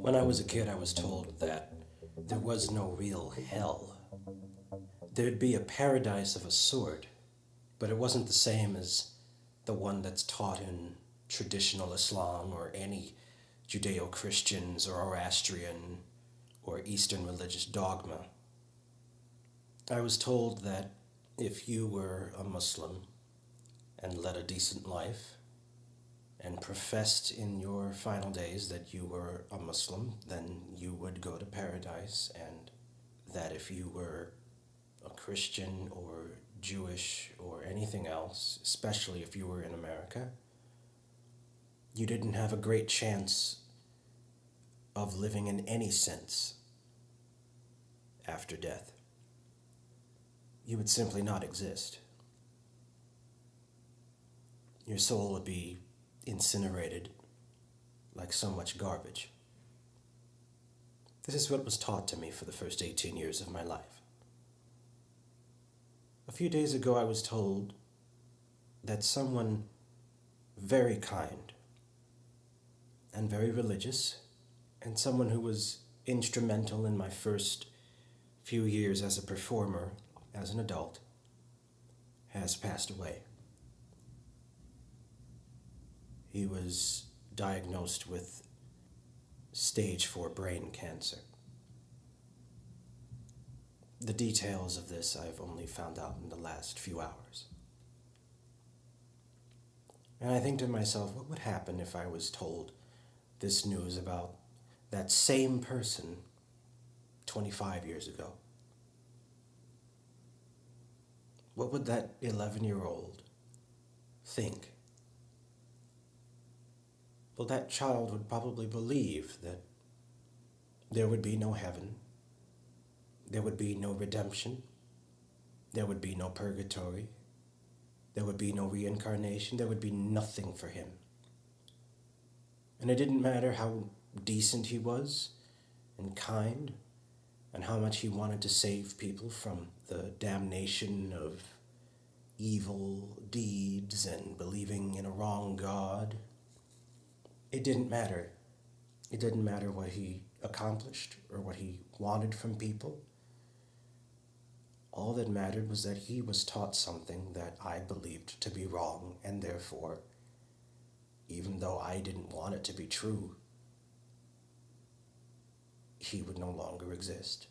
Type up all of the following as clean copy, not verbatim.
When I was a kid, I was told that there was no real hell. There'd be a paradise of a sort, but it wasn't the same as the one that's taught in traditional Islam or any Judeo Christians or Zoroastrian or Eastern religious dogma. I was told that if you were a Muslim and led a decent life and professed in your final days that you were a Muslim, then you would go to paradise, and that if you were a Christian or Jewish or anything else, especially if you were in America, you didn't have a great chance of living in any sense after death. You would simply not exist. Your soul would be incinerated like so much garbage. This is what was taught to me for the first 18 years of my life. A few days ago, I was told that someone very kind and very religious, and someone who was instrumental in my first few years as a performer, as an adult, has passed away. He was diagnosed with stage 4 brain cancer. The details of this I've only found out in the last few hours. And I think to myself, what would happen if I was told this news about that same person 25 years ago? What would that 11-year-old think? Well, that child would probably believe that there would be no heaven, there would be no redemption, there would be no purgatory, there would be no reincarnation, there would be nothing for him. And it didn't matter how decent he was and kind and how much he wanted to save people from the damnation of evil deeds and believing in a wrong God. It didn't matter. It didn't matter what he accomplished or what he wanted from people. All that mattered was that he was taught something that I believed to be wrong, and therefore, even though I didn't want it to be true, he would no longer exist.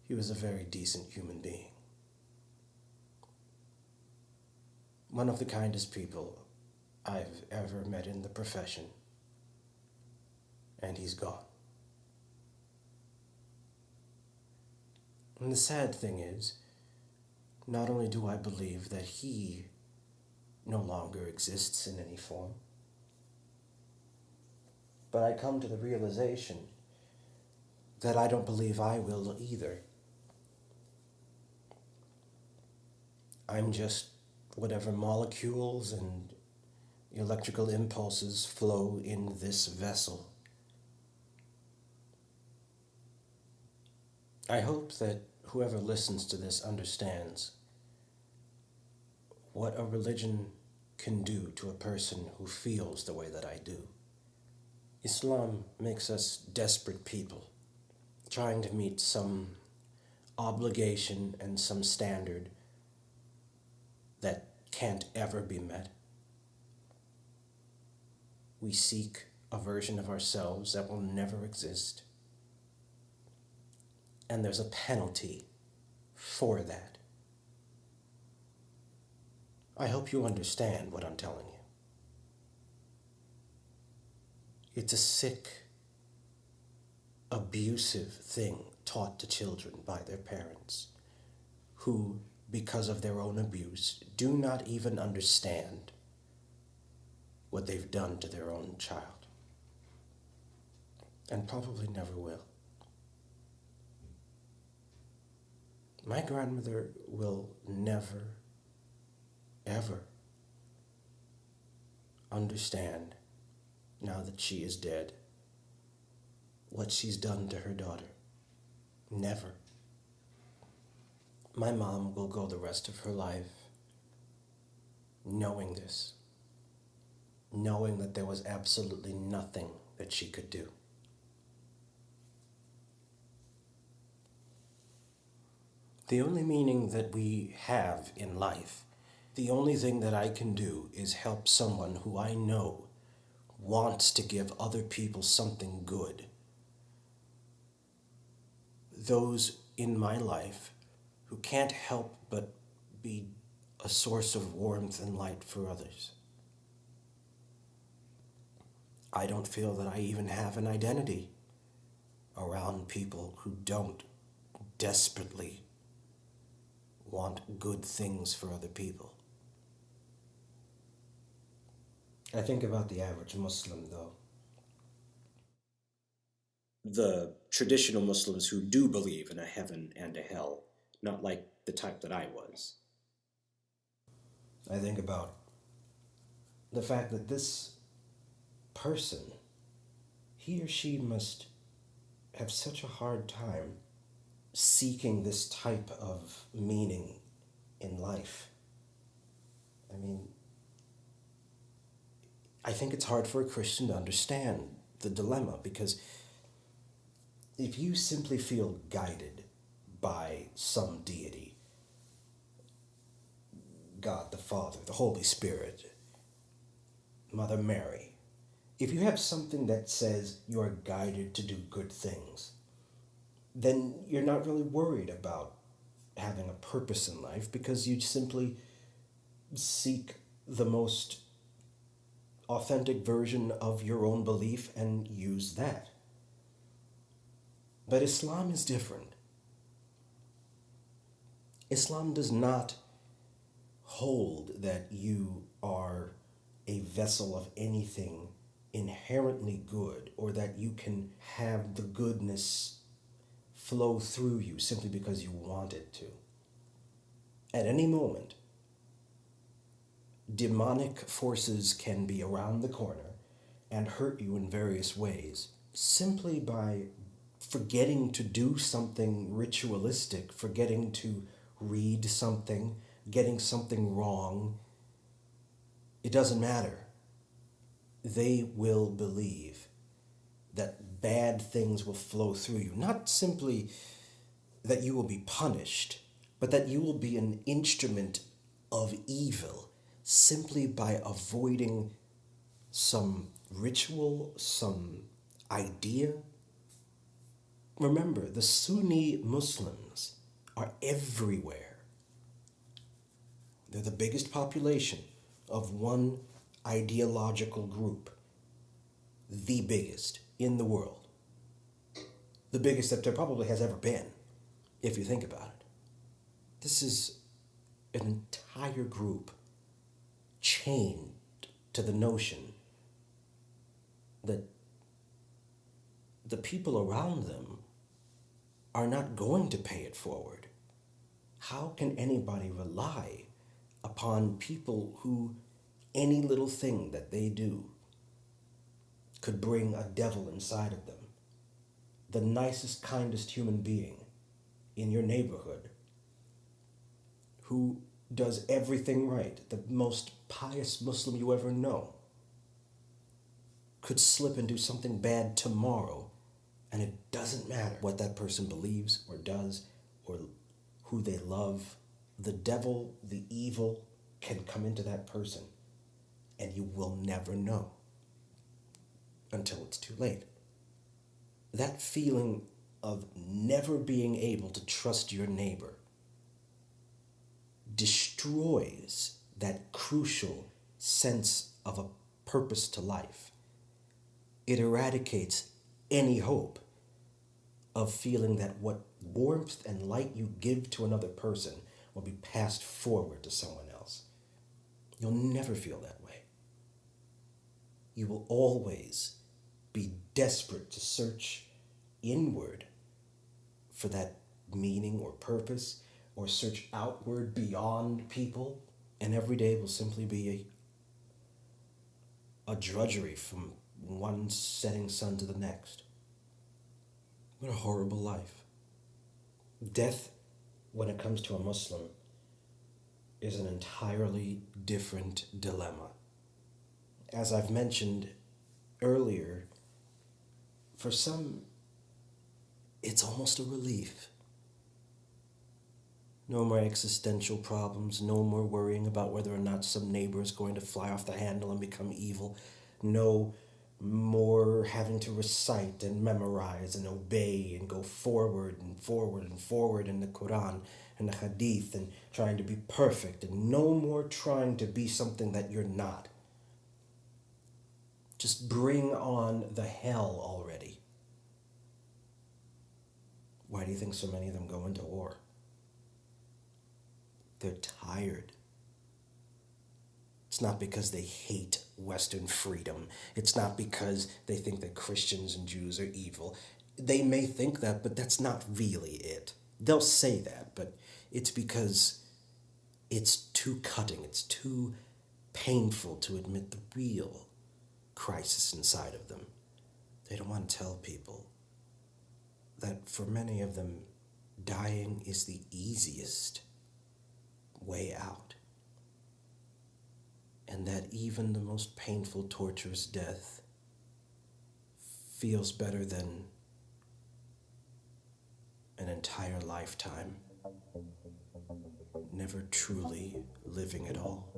He was a very decent human being. One of the kindest people I've ever met in the profession, and he's gone. And the sad thing is, not only do I believe that he no longer exists in any form, but I come to the realization that I don't believe I will either. I'm just whatever molecules and electrical impulses flow in this vessel. I hope that whoever listens to this understands what a religion can do to a person who feels the way that I do. Islam makes us desperate people, trying to meet some obligation and some standard that can't ever be met. We seek a version of ourselves that will never exist. And there's a penalty for that. I hope you understand what I'm telling you. It's a sick, abusive thing taught to children by their parents, who, because of their own abuse, do not even understand what they've done to their own child, and probably never will. My grandmother will never, ever understand, now that she is dead, what she's done to her daughter. Never. My mom will go the rest of her life knowing this, knowing that there was absolutely nothing that she could do. The only meaning that we have in life, the only thing that I can do is help someone who I know wants to give other people something good. Those in my life who can't help but be a source of warmth and light for others. I don't feel that I even have an identity around people who don't desperately want good things for other people. I think about the average Muslim, though. The traditional Muslims who do believe in a heaven and a hell, not like the type that I was. I think about the fact that this person, he or she must have such a hard time seeking this type of meaning in life. I mean, I think it's hard for a Christian to understand the dilemma, because if you simply feel guided by some deity, God the Father, the Holy Spirit, Mother Mary, if you have something that says you are guided to do good things, then you're not really worried about having a purpose in life, because you simply seek the most authentic version of your own belief and use that. But Islam is different. Islam does not hold that you are a vessel of anything inherently good, or that you can have the goodness flow through you simply because you want it to. At any moment, demonic forces can be around the corner and hurt you in various ways simply by forgetting to do something ritualistic, forgetting to read something, getting something wrong. It doesn't matter. They will believe that bad things will flow through you. Not simply that you will be punished, but that you will be an instrument of evil simply by avoiding some ritual, some idea. Remember, the Sunni Muslims are everywhere. They're the biggest population of one ideological group, the biggest in the world, the biggest that there probably has ever been, if you think about it. This is an entire group chained to the notion that the people around them are not going to pay it forward. How can anybody rely upon people who any little thing that they do could bring a devil inside of them? The nicest, kindest human being in your neighborhood who does everything right, the most pious Muslim you ever know, could slip and do something bad tomorrow, and it doesn't matter what that person believes or does or who they love. The devil, the evil, can come into that person, and you will never know until it's too late. That feeling of never being able to trust your neighbor destroys that crucial sense of a purpose to life. It eradicates any hope of feeling that what warmth and light you give to another person will be passed forward to someone else. You'll never feel that way. You will always be desperate to search inward for that meaning or purpose, or search outward beyond people, and every day will simply be a drudgery from one setting sun to the next. What a horrible life. Death, when it comes to a Muslim, is an entirely different dilemma. as I've mentioned earlier, for some, it's almost a relief. No more existential problems, no more worrying about whether or not some neighbor is going to fly off the handle and become evil. No more having to recite and memorize and obey and go forward and forward and forward in the Qur'an and the Hadith and trying to be perfect, and no more trying to be something that you're not. Just bring on the hell already. Why do you think so many of them go into war? They're tired. It's not because they hate Western freedom. It's not because they think that Christians and Jews are evil. They may think that, but that's not really it. They'll say that, but it's because it's too cutting. It's too painful to admit the real crisis inside of them. They don't want to tell people that for many of them, dying is the easiest way out. And that even the most painful, torturous death feels better than an entire lifetime never truly living at all.